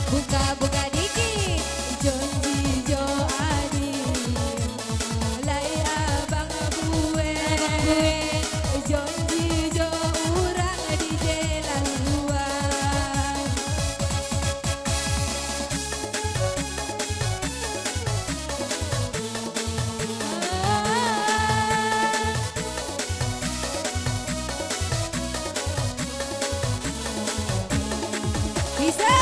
Buka-buka dikit, Jonji Jo Adi, mulai abang gue, Jonji Jo urang di jalan luar. Bisa.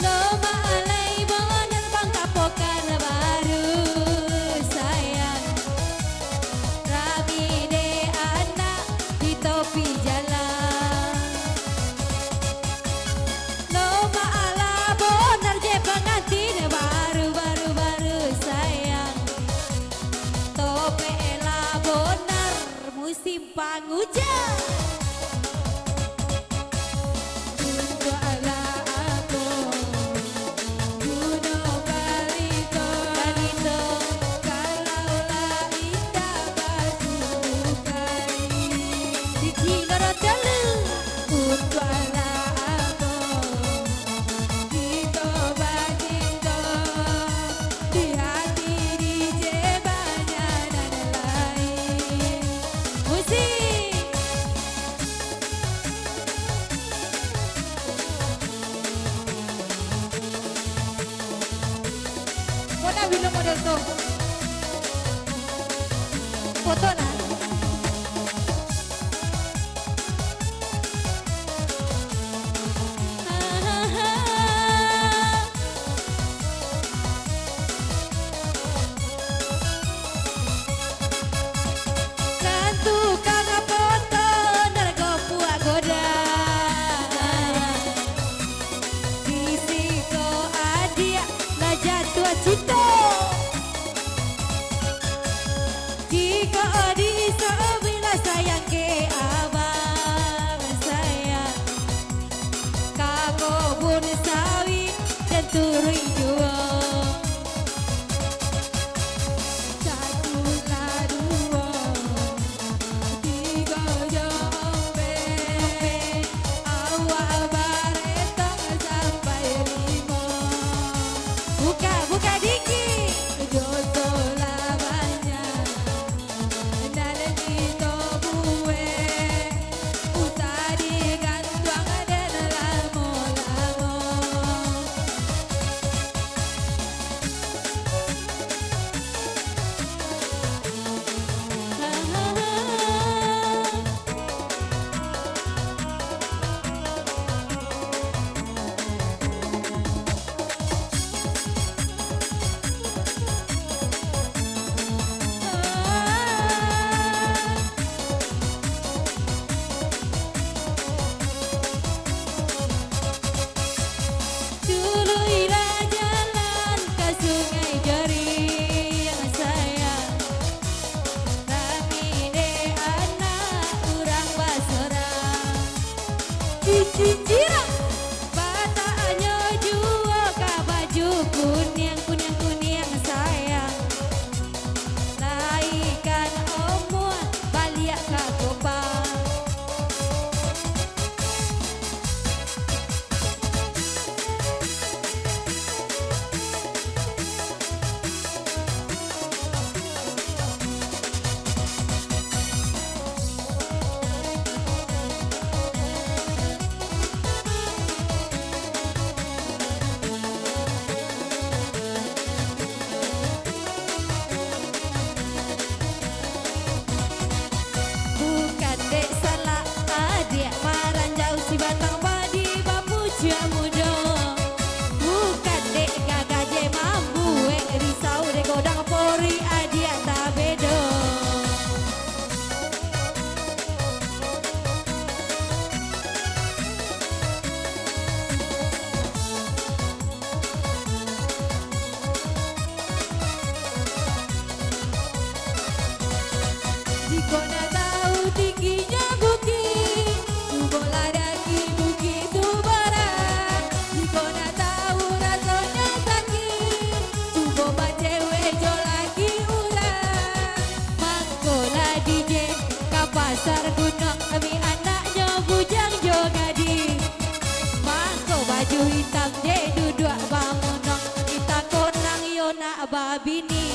Loma alai bonan bang kapokan baru sayang. Rami de anak di topi jalan. Loma ala bonar je pengantin baru sayang. Tope ela bonar musim penghujan. Untuk ala aku Gunung Balito, kalaulah indah basukai di Cilorotelu. Untuk ala aku Dito Baginto, di hati DJ banyak nada lain. Musik. Mana bilang model tuh? Foto nah. Nantu kagak foto nergo puak goda. Risiko adia lah jatuh cinta. Jika bisa bila sayang ke abang sayang, kago pun sawi dan turun jua. Satu lah dua, tiga jombe, awal baretong sampai lima. Buka dikit, jodoh lamanya. Dalam itu gue utari gantuang dan lamo-lamo. nak babini.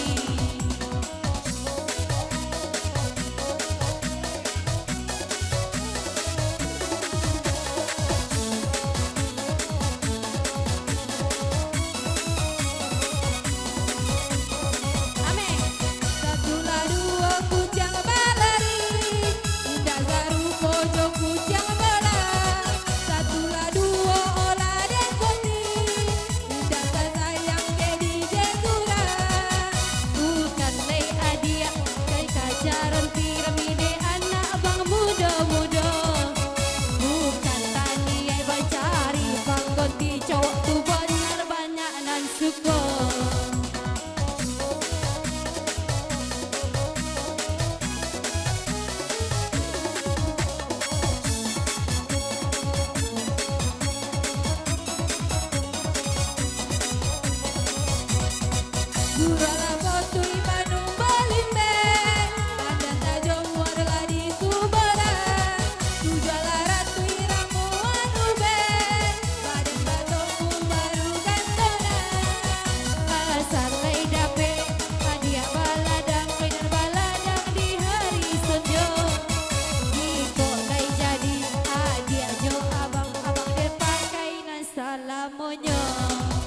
Gurala foto Bandung Balimbeng, Pandan Tajong warga di Kubaran, Tujala ratu iramuan ubeng, Badan batong baru gantonan, asal lay dape, hadiah baladang, mainan baladang di hari senja, Iko lay jadi hadiah jo abang-abang dia pakai nan salamonyo.